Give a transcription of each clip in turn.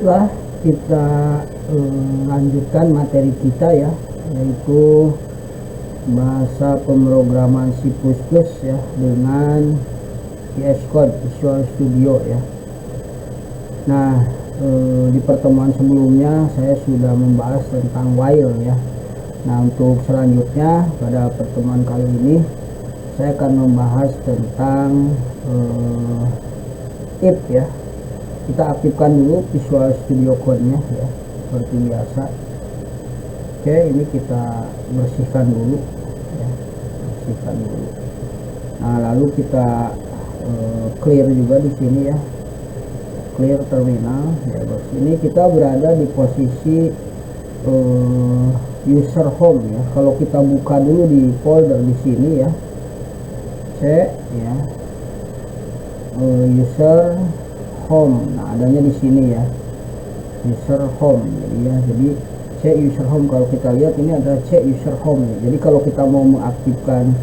Baiklah, kita lanjutkan materi kita ya, yaitu bahasa pemrograman C++ ya, dengan VS Code Visual Studio ya. Nah, di pertemuan sebelumnya saya sudah membahas tentang while ya. Nah, untuk selanjutnya pada pertemuan kali ini saya akan membahas tentang if ya. Kita aktifkan dulu Visual Studio Code-nya ya, seperti biasa. Oke, ini kita bersihkan dulu ya, bersihkan dulu. Nah, lalu kita clear juga di sini ya, clear terminal ya. Ini kita berada di posisi user home ya. Kalau kita buka dulu di folder di sini ya, C ya, user home. Nah, adanya di sini ya, user home. Jadi ya, jadi C user home. Kalau kita lihat ini ada C user home ya. Jadi kalau kita mau mengaktifkan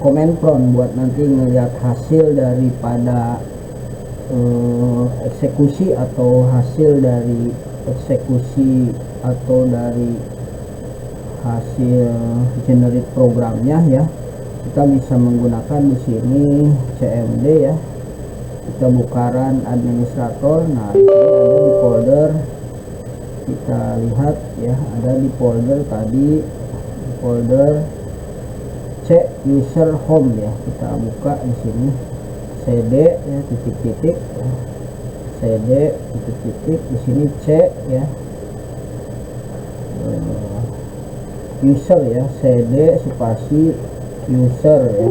command prompt buat nanti ngelihat hasil daripada eksekusi atau hasil dari eksekusi atau dari hasil generate programnya ya, kita bisa menggunakan di sini cmd ya. Kita buka run administrator. Nah, di sini ada di folder, kita lihat ya, ada di folder tadi, di folder C user home ya. Kita buka di sini cd ya, titik-titik ya, cd titik-titik, di sini C ya, user ya, cd spasi user ya,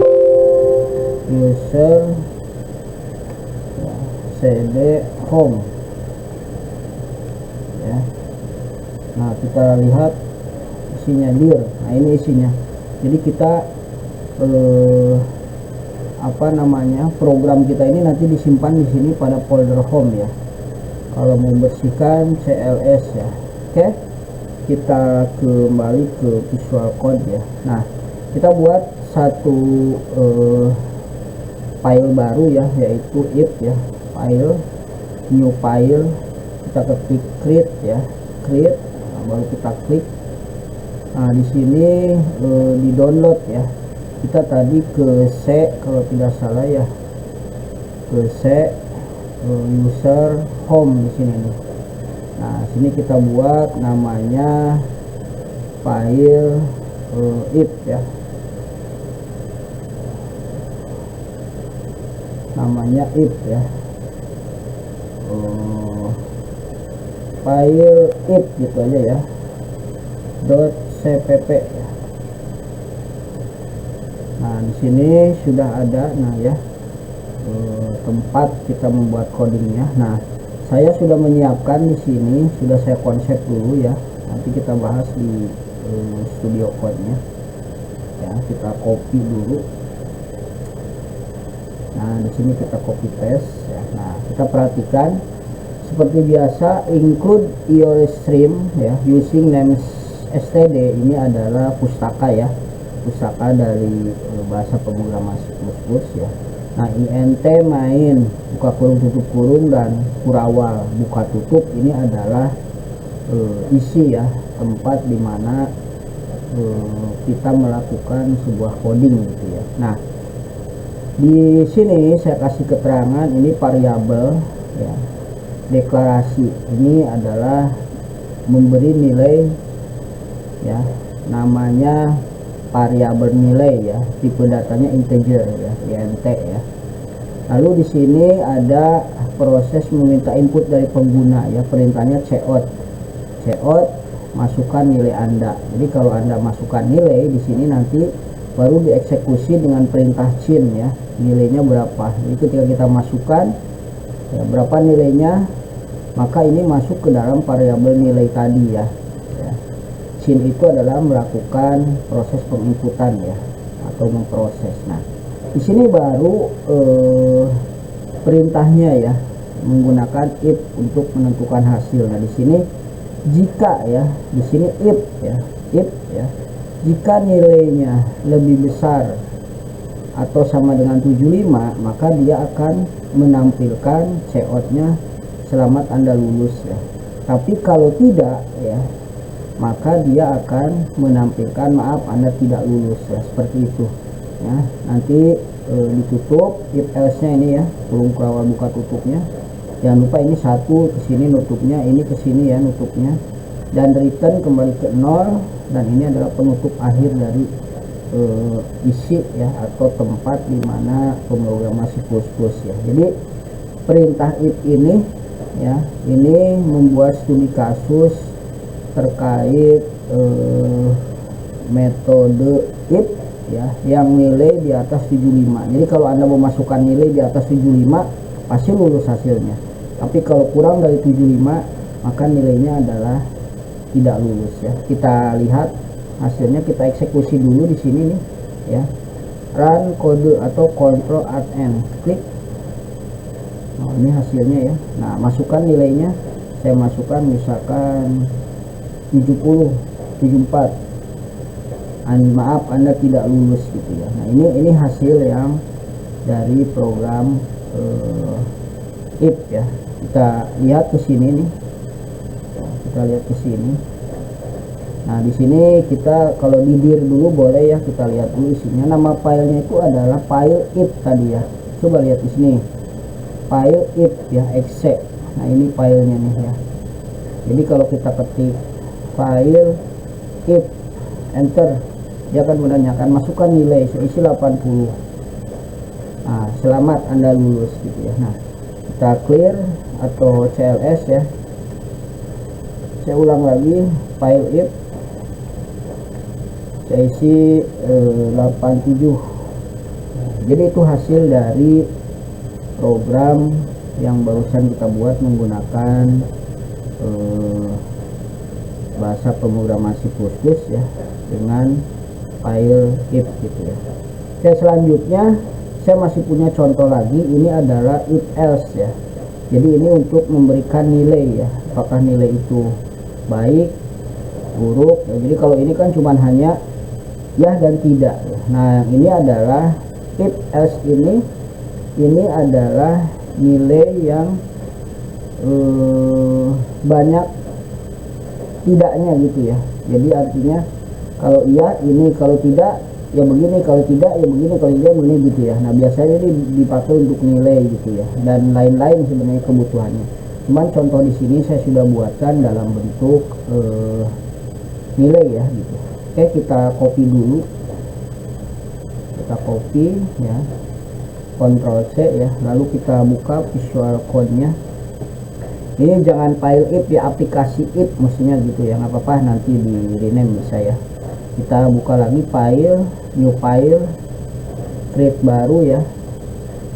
user ya, cd home ya. Nah, kita lihat isinya dir. Nah, ini isinya. Jadi kita program kita ini nanti disimpan di sini pada folder home ya. Kalau mau bersihkan cls ya. Oke, kita kembali ke Visual Code ya. Nah, kita buat satu file baru ya, yaitu if ya, file, new file. Kita ketik create ya, create. Nah, baru kita klik. Nah, di sini di download ya. Kita tadi ke C kalau tidak salah ya, ke C user home di sini nih. Nah, sini kita buat namanya file if ya, namanya if ya, file if gitu aja ya, .cpp ya. Nah, di sini sudah ada nah ya, tempat kita membuat codingnya. Nah, saya sudah menyiapkan di sini, sudah saya konsep dulu ya. Nanti kita bahas di Studio Code-nya. Ya, kita copy dulu. Nah, di sini kita copy paste ya. Nah, kita perhatikan seperti biasa, include your stream ya, using name std. Ini adalah pustaka ya, pustaka dari bahasa pemrograman C++ ya. Nah, int main buka kurung tutup kurung dan kurawal buka tutup, ini adalah isi ya, tempat dimana kita melakukan sebuah coding gitu ya. Nah, di sini saya kasih keterangan, ini variabel ya, deklarasi. Ini adalah memberi nilai ya, namanya variabel nilai ya, tipe datanya integer ya, int ya. Lalu di sini ada proses meminta input dari pengguna ya, perintahnya cout. Cout masukkan nilai Anda. Jadi kalau Anda masukkan nilai di sini, nanti baru dieksekusi dengan perintah chin ya, nilainya berapa. Jadi ketika kita masukkan ya, berapa nilainya, maka ini masuk ke dalam variabel nilai tadi ya. Chin itu adalah melakukan proses penginputan ya, atau memproses. Nah, di sini baru perintahnya ya, menggunakan if untuk menentukan hasil. Nah, di sini jika ya, di sini if ya, if ya, jika nilainya lebih besar atau sama dengan 75, maka dia akan menampilkan cout-nya selamat Anda lulus ya. Tapi kalau tidak ya, maka dia akan menampilkan maaf Anda tidak lulus ya, seperti itu ya. Nanti ditutup if else nya ini ya, kurung awal buka tutupnya. Jangan lupa ini satu ke sini nutupnya, ini ke sini ya nutupnya, dan return kembali ke 0, dan ini adalah penutup akhir dari isi ya, atau tempat dimana pemrograman C++ ya. Jadi perintah if ini ya, ini membuat studi kasus terkait metode if ya yang nilai di atas 75. Jadi kalau Anda memasukkan nilai di atas 75 pasti lulus hasilnya. Tapi kalau kurang dari 75 maka nilainya adalah tidak lulus ya. Kita lihat hasilnya, kita eksekusi dulu di sini nih ya. Run kode atau Ctrl Alt N, klik. Nah, ini hasilnya ya. Nah, masukkan nilainya. Saya masukkan misalkan 70, 74. Maaf Anda tidak lulus gitu ya. Nah, ini hasil yang dari program if ya. Kita lihat ke sini nih. Kita lihat ke sini. Nah, di sini kita kalau di dir dulu boleh ya, kita lihat dulu isinya. Nama filenya itu adalah file if tadi ya. Coba lihat di sini. File if ya, exe. Nah, ini filenya nih ya. Jadi kalau kita ketik file if, enter, dia akan menanyakan masukkan nilai, saya isi 80. Nah, selamat Anda lulus gitu ya. Nah, kita clear atau CLS ya. Saya ulang lagi, file if, saya isi 87. Jadi itu hasil dari program yang barusan kita buat menggunakan bahasa pemrograman C++ ya, dengan file if gitu ya. Oke, selanjutnya saya masih punya contoh lagi. Ini adalah if else ya. Jadi ini untuk memberikan nilai ya, apakah nilai itu baik, buruk ya. Jadi kalau ini kan cuman hanya ya dan tidak ya. Nah, ini adalah if else ini adalah nilai yang banyak tidaknya gitu ya. Jadi artinya kalau iya ini, kalau tidak ya begini, kalau tidak ya begini, kalau tidak begini gitu ya. Nah, biasanya ini dipakai untuk nilai gitu ya, dan lain-lain sebenarnya kebutuhannya. Cuman contoh di sini saya sudah buatkan dalam bentuk nilai ya gitu. Oke, kita copy dulu. Kita copy ya. Ctrl C ya, lalu kita buka Visual Code-nya. Ini jangan file if ya, aplikasi if mestinya gitu ya, nggak apa-apa, nanti di rename bisa ya. Kita buka lagi file, new file, create baru ya.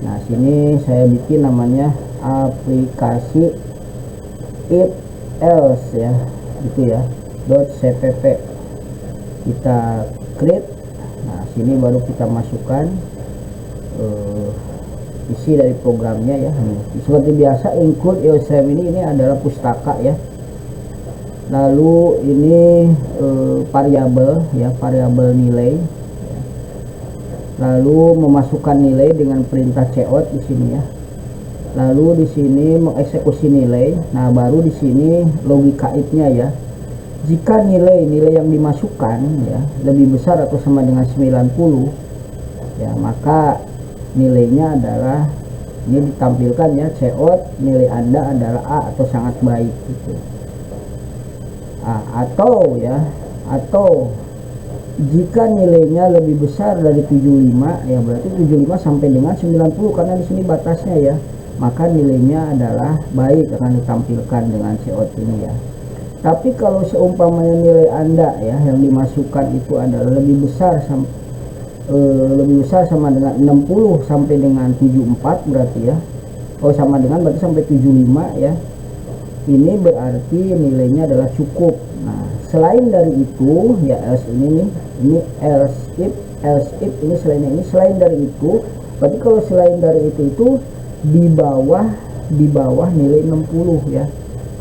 Nah, sini saya bikin namanya aplikasi if else ya, gitu ya, .cpp. Kita create. Nah, sini baru kita masukkan isi dari programnya ya. Seperti biasa include EOSRAM ini adalah pustaka ya. Lalu ini variabel ya, variabel nilai ya. Lalu memasukkan nilai dengan perintah cout di sini ya. Lalu di sini mengeksekusi nilai. Nah, baru di sini logika if-nya ya. Jika nilai yang dimasukkan ya lebih besar atau sama dengan 90 ya, maka nilainya adalah ini ditampilkan ya, cout nilai Anda adalah A atau sangat baik gitu. Atau jika nilainya lebih besar dari 75 ya, berarti 75 sampai dengan 90 karena di sini batasnya ya, maka nilainya adalah baik, akan ditampilkan dengan cout ini ya. Tapi kalau seumpamanya nilai Anda ya yang dimasukkan itu adalah lebih besar sama dengan 60 sampai dengan 74 berarti ya. Oh, sama dengan berarti sampai 75 ya. Ini berarti nilainya adalah cukup. Nah, selain dari itu ya, else ini nih, ini else if ini selain dari itu, berarti kalau selain dari itu di bawah nilai 60 ya.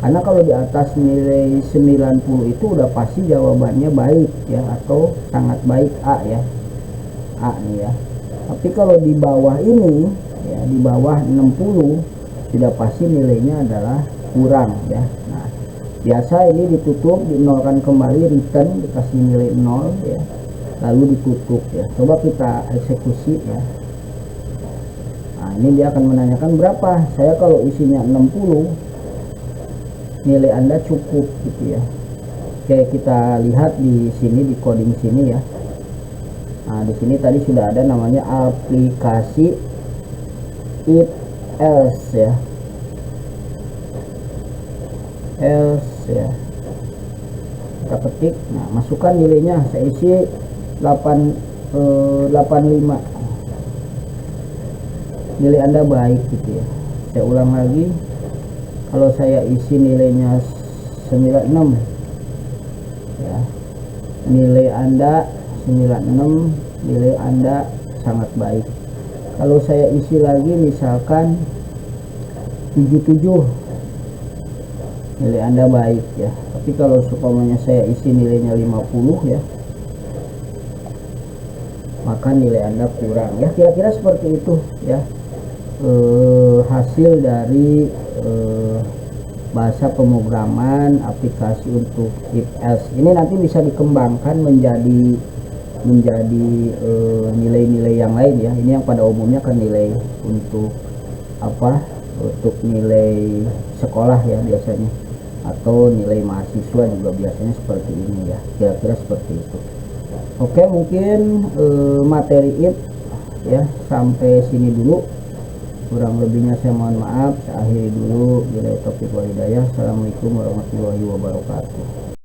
Karena kalau di atas nilai 90 itu udah pasti jawabannya baik ya, atau sangat baik A ya. A nih ya. Tapi kalau di bawah ini ya, di bawah 60 sudah pasti nilainya adalah kurang ya. Nah, biasa ini ditutup, dinolkan kembali, return, dikasih nilai 0 ya, lalu ditutup ya. Coba kita eksekusi ya. Nah, ini dia akan menanyakan berapa. Saya kalau isinya 60, nilai Anda cukup gitu ya. Oke, kita lihat di sini, di coding sini ya. Nah, di sini tadi sudah ada namanya aplikasi if else ya, else ya. Kita ketik, nah masukkan nilainya, saya isi 85, nilai Anda baik gitu ya. Saya ulang lagi, kalau saya isi nilainya 96 ya, nilai Anda 96, nilai Anda sangat baik. Kalau saya isi lagi misalkan 77, nilai Anda baik ya. Tapi kalau supaya saya isi nilainya 50 ya, maka nilai Anda kurang ya. Kira-kira seperti itu ya, hasil dari bahasa pemrograman aplikasi untuk if else. Ini nanti bisa dikembangkan menjadi nilai-nilai yang lain ya. Ini yang pada umumnya kan nilai untuk apa, untuk nilai sekolah ya biasanya, atau nilai mahasiswa juga biasanya seperti ini ya. Kira-kira seperti itu. Oke, mungkin materi if ya sampai sini dulu. Kurang lebihnya saya mohon maaf. Saya akhiri dulu. Bila taufiq wal hidayah. Assalamualaikum warahmatullahi wabarakatuh.